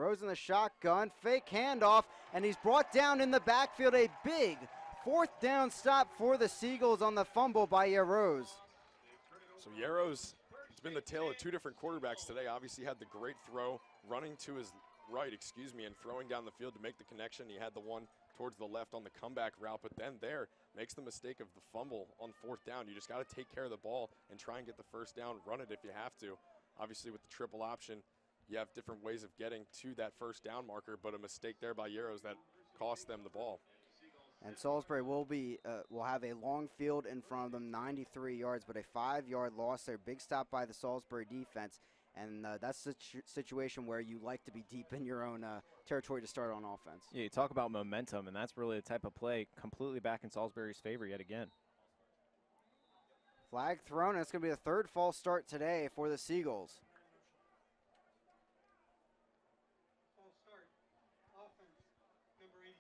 Throws in the shotgun, fake handoff, and he's brought down in the backfield. A big fourth down stop for the Seagulls on the fumble by Yarrows. So Yarrows, it's been the tale of two different quarterbacks today. Obviously had the great throw running to his right, and throwing down the field to make the connection. He had the one towards the left on the comeback route, but then makes the mistake of the fumble on fourth down. You just got to take care of the ball and try and get the first down, run it if you have to. Obviously with the triple option, you have different ways of getting to that first down marker, but a mistake there by Yarrows that cost them the ball. And Salisbury will have a long field in front of them, 93 yards, but a 5-yard loss there. Big stop by the Salisbury defense, and that's a situation where you like to be deep in your own territory to start on offense. Yeah, you talk about momentum, and that's really the type of play completely back in Salisbury's favor yet again. Flag thrown, and it's going to be the third false start today for the Seagulls. False start, offense, number 82.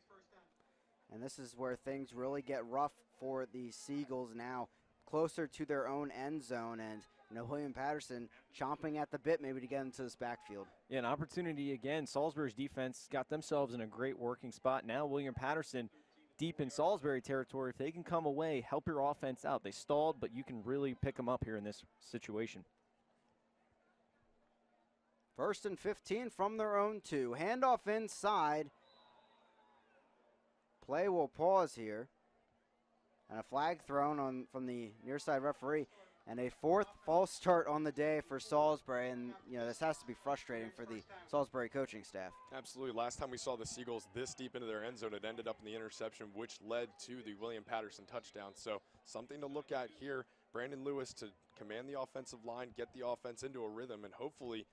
First down. And this is where things really get rough for the Seagulls now, closer to their own end zone, and William Patterson chomping at the bit maybe to get into this backfield. Yeah, an opportunity again. Salisbury's defense got themselves in a great working spot. Now William Patterson deep in Salisbury territory. If they can come away, help your offense out. They stalled, but you can really pick them up here in this situation. 1st and 15 from their own 2. Handoff inside. Play will pause here. And a flag thrown from the near side referee. And a 4th false start on the day for Salisbury. And, this has to be frustrating for the Salisbury coaching staff. Absolutely. Last time we saw the Seagulls this deep into their end zone, it ended up in the interception, which led to the William Patterson touchdown. So something to look at here. Brandon Lewis to command the offensive line, get the offense into a rhythm, and hopefully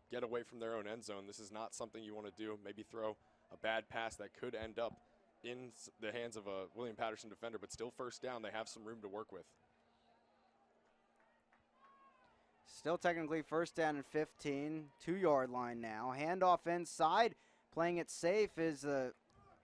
get away from their own end zone. This is not something you want to do. Maybe throw a bad pass that could end up in the hands of a William Patterson defender, but still first down. They have some room to work with. Still technically first down and 15, 2-yard line now. Handoff inside, playing it safe is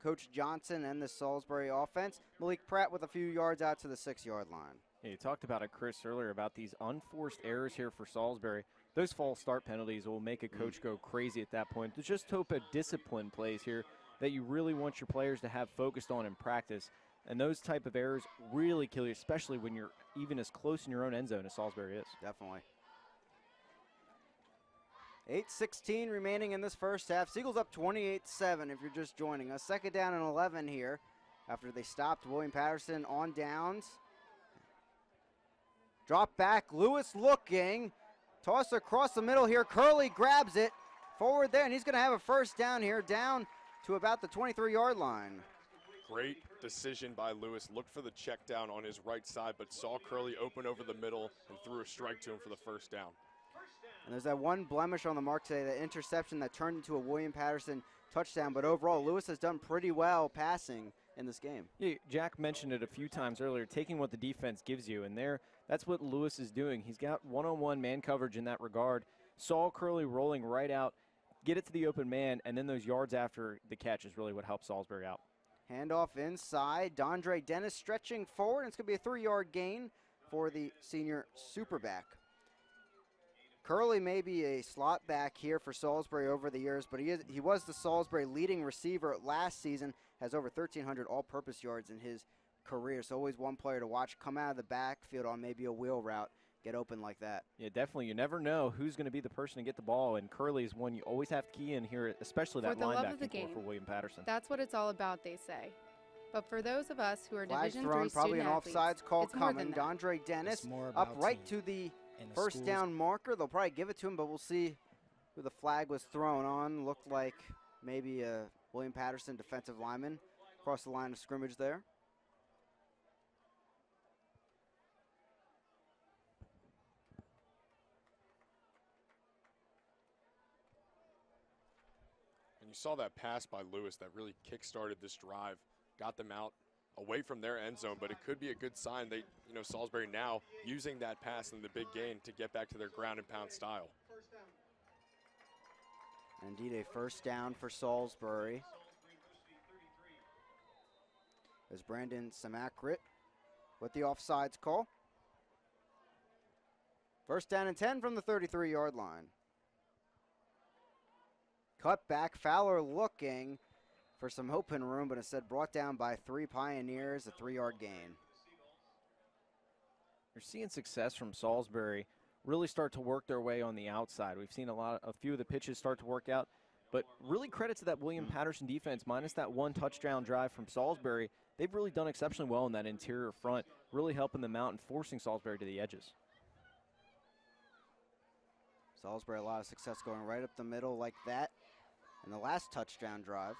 Coach Johnson and the Salisbury offense. Malik Pratt with a few yards out to the 6-yard line. Yeah, you talked about it, Chris, earlier about these unforced errors here for Salisbury. Those false start penalties will make a coach go crazy at that point. Just hope a discipline plays here that you really want your players to have focused on in practice. And those type of errors really kill you, especially when you're even as close in your own end zone as Salisbury is. Definitely. 8:16 remaining in this first half. Seagulls up 28-7 if you're just joining us. 2nd down and 11 here after they stopped William Patterson on downs. Drop back, Lewis looking. Toss across the middle here. Curley grabs it. Forward there, and he's going to have a first down here, down to about the 23-yard line. Great decision by Lewis. Looked for the check down on his right side, but saw Curley open over the middle and threw a strike to him for the first down. And there's that one blemish on the mark today, that interception that turned into a William Patterson touchdown. But overall, Lewis has done pretty well passing in this game. Yeah, Jack mentioned it a few times earlier, taking what the defense gives you. And that's what Lewis is doing. He's got one-on-one man coverage in that regard. Saw Curley rolling right out, get it to the open man, and then those yards after the catch is really what helps Salisbury out. Handoff inside. Dondre Dennis stretching forward. And it's going to be a 3-yard gain for the senior superback. Curley may be a slot back here for Salisbury over the years, but he was the Salisbury leading receiver last season, has over 1,300 all-purpose yards in his career. So always one player to watch come out of the backfield on maybe a wheel route, get open like that. Yeah, definitely. You never know who's going to be the person to get the ball, and Curley is one you always have to key in here, especially that linebacking core for William Patterson. That's what it's all about, they say. But for those of us who are Flag Division thrown, III probably student an athletes, offsides call it's more than coming. that. Dondre Dennis up right to the first down marker. They'll probably give it to him, but we'll see who the flag was thrown on. Looked like maybe a William Patterson defensive lineman across the line of scrimmage there. And you saw that pass by Lewis that really kick-started this drive, got them out away from their end zone, but it could be a good sign. They, Salisbury now using that pass and the big gain to get back to their ground and pound style. Indeed, a first down for Salisbury. As Brandon Samakrit with the offsides call. First down and 10 from the 33-yard line. cut back. Fowler looking for some open room, but instead brought down by 3 Pioneers, a 3-yard gain. You're seeing success from Salisbury really start to work their way on the outside. We've seen a few of the pitches start to work out, but really credit to that William Patterson defense, minus that 1 touchdown drive from Salisbury. They've really done exceptionally well in that interior front, really helping them out and forcing Salisbury to the edges. Salisbury, a lot of success going right up the middle like that in the last touchdown drive.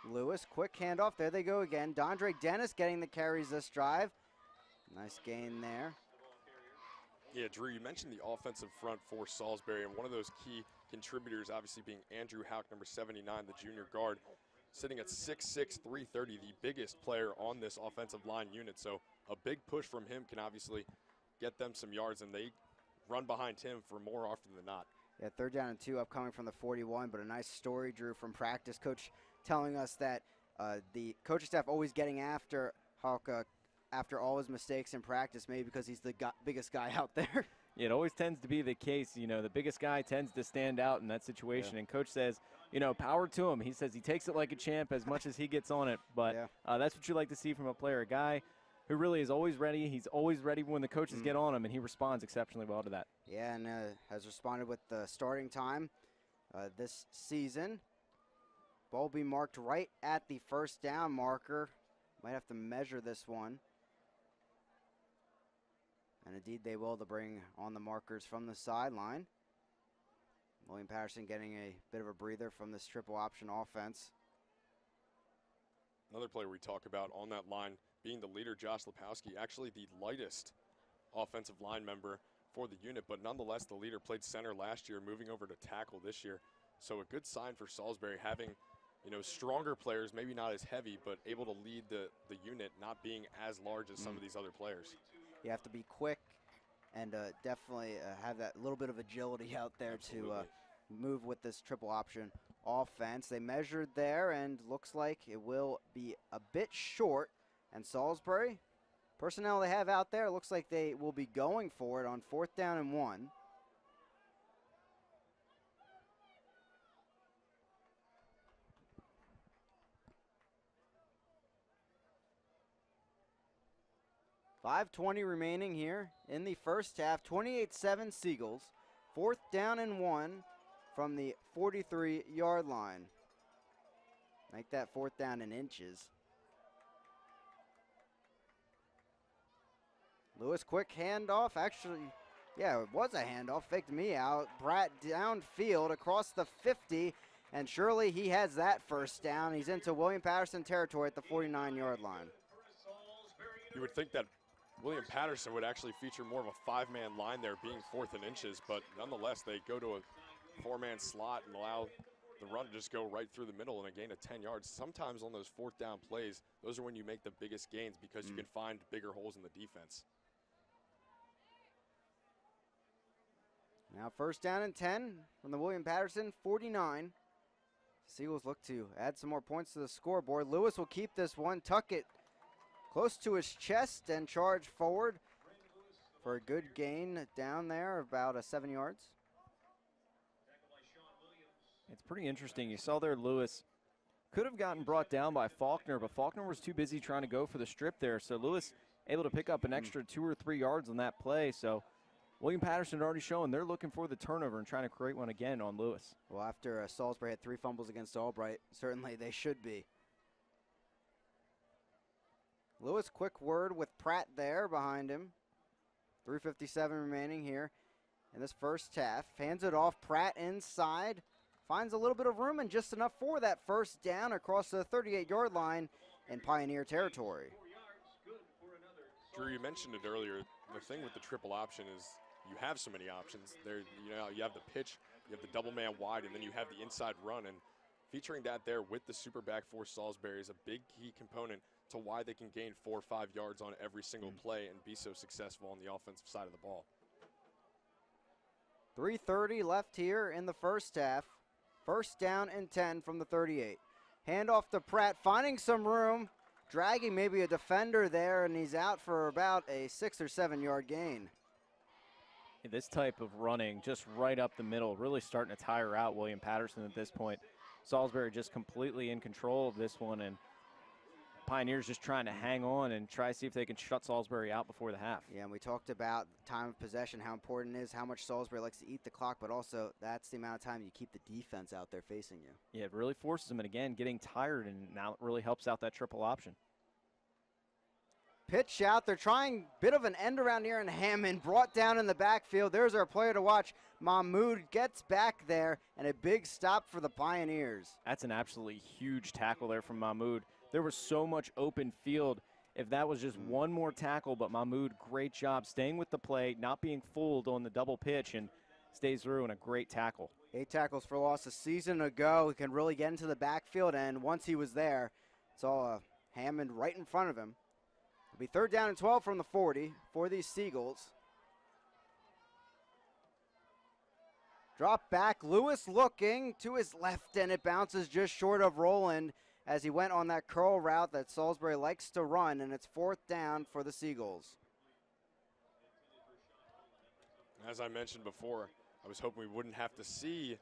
Lewis, quick handoff. There they go again. Dondre Dennis getting the carries this drive. Nice gain there. Yeah, Drew, you mentioned the offensive front for Salisbury, and one of those key contributors obviously being Andrew Houck, number 79, the junior guard, sitting at 6'6", 330, the biggest player on this offensive line unit. So a big push from him can obviously get them some yards, and they run behind him for more often than not. Yeah, 3rd down and 2 upcoming from the 41, but a nice story, Drew, from practice. Coach telling us that the coaching staff always getting after Houck after all his mistakes in practice, maybe because he's the biggest guy out there. It always tends to be the case. You know, the biggest guy tends to stand out in that situation. Yeah. And Coach says, you know, power to him. He says he takes it like a champ as much as he gets on it. But that's what you like to see from a player, a guy who really is always ready. He's always ready when the coaches get on him, and he responds exceptionally well to that. Yeah, and has responded with the starting time this season. Ball be marked right at the 1st down marker. Might have to measure this one. And indeed they will, to bring on the markers from the sideline. William Patterson getting a bit of a breather from this triple option offense. Another player we talk about on that line being the leader, Josh Lepowski, actually the lightest offensive line member for the unit, but nonetheless the leader played center last year, moving over to tackle this year. So a good sign for Salisbury, having, you know, stronger players, maybe not as heavy, but able to lead the unit, not being as large as some of these other players. You have to be quick and definitely have that little bit of agility out there to move with this triple option offense. They measured there, and looks like it will be a bit short. And Salisbury, personnel they have out there, looks like they will be going for it on 4th down and 1. .5:20 remaining here in the first half. 28-7 Seagulls. 4th down and 1 from the 43-yard line. Make that 4th down in inches. Lewis, quick handoff. Actually, yeah, it was a handoff. Faked me out. Bratt downfield across the 50, and surely he has that 1st down. He's into William Patterson territory at the 49-yard line. You would think that William Patterson would actually feature more of a 5-man line there, being 4th and inches, but nonetheless they go to a 4-man slot and allow the run to just go right through the middle and a gain of 10 yards. Sometimes on those 4th down plays, those are when you make the biggest gains because you can find bigger holes in the defense. Now 1st down and 10 from the William Patterson 49. Seagulls look to add some more points to the scoreboard. Lewis will keep this one, tuck it close to his chest, and charge forward for a good gain down there, about 7 yards. It's pretty interesting. You saw there Lewis could have gotten brought down by Faulkner, but Faulkner was too busy trying to go for the strip there. So Lewis able to pick up an extra 2 or 3 yards on that play. So William Patterson had already shown they're looking for the turnover and trying to create one again on Lewis. Well, after Salisbury had 3 fumbles against Albright, certainly they should be. Lewis, quick word with Pratt there behind him. 3:57 remaining here in this first half. Hands it off. Pratt inside. Finds a little bit of room and just enough for that 1st down across the 38-yard line in Pioneer territory. Drew, you mentioned it earlier. The thing with the triple option is you have so many options. There, you know, you have the pitch, you have the double man wide, and then you have the inside run. And featuring that there with the super back for Salisbury is a big key component to why they can gain 4 or 5 yards on every single play and be so successful on the offensive side of the ball. 3:30 left here in the first half. 1st down and 10 from the 38. Handoff to Pratt, finding some room, dragging maybe a defender there, and he's out for about a 6 or 7 yard gain. This type of running just right up the middle, really starting to tire out William Patterson at this point. Salisbury just completely in control of this one, and Pioneers just trying to hang on and try to see if they can shut Salisbury out before the half. Yeah, and we talked about time of possession, how important it is, how much Salisbury likes to eat the clock, but also that's the amount of time you keep the defense out there facing you. Yeah, it really forces them, and again, getting tired, and now it really helps out that triple option. Pitch out, they're trying bit of an end around here, and Hammond brought down in the backfield. There's our player to watch. Mahmoud gets back there, and a big stop for the Pioneers. That's an absolutely huge tackle there from Mahmoud. There was so much open field. If that was just one more tackle, but Mahmoud, great job staying with the play, not being fooled on the double pitch, and stays through in a great tackle. 8 tackles for loss a season ago. He can really get into the backfield, and once he was there, saw Hammond right in front of him. It'll be 3rd down and 12 from the 40 for these Seagulls. Drop back, Lewis looking to his left, and it bounces just short of Roland as he went on that curl route that Salisbury likes to run, and it's 4th down for the Seagulls. As I mentioned before, I was hoping we wouldn't have to see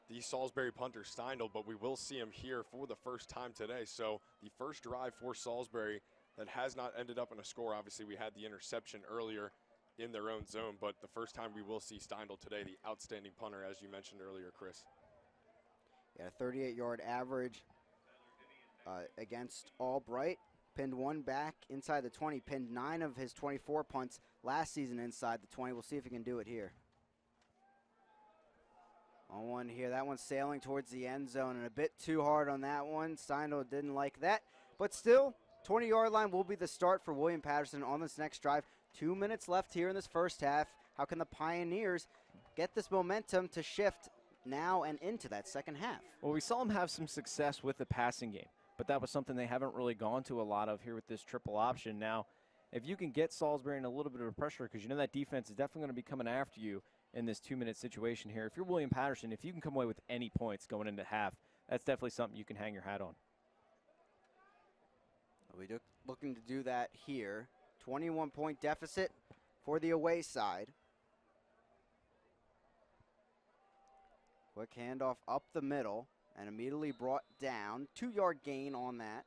the Salisbury punter Steindl, but we will see him here for the first time today. So the first drive for Salisbury that has not ended up in a score. Obviously, we had the interception earlier in their own zone, but the first time we will see Steindl today, the outstanding punter, as you mentioned earlier, Chris. Yeah, 38-yard average against Albright. Pinned 1 back inside the 20, pinned 9 of his 24 punts last season inside the 20. We'll see if he can do it here. On one here, that one's sailing towards the end zone, and a bit too hard on that one. Steindl didn't like that, but still, 20-yard line will be the start for William Patterson on this next drive. 2 minutes left here in this first half. How can the Pioneers get this momentum to shift now and into that second half? Well, we saw them have some success with the passing game, but that was something they haven't really gone to a lot of here with this triple option. Now, if you can get Salisbury in a little bit of pressure, because you know that defense is definitely going to be coming after you in this 2-minute situation here. If you're William Patterson, if you can come away with any points going into half, that's definitely something you can hang your hat on. We're looking to do that here. 21-point deficit for the away side. Quick handoff up the middle and immediately brought down. 2-yard gain on that.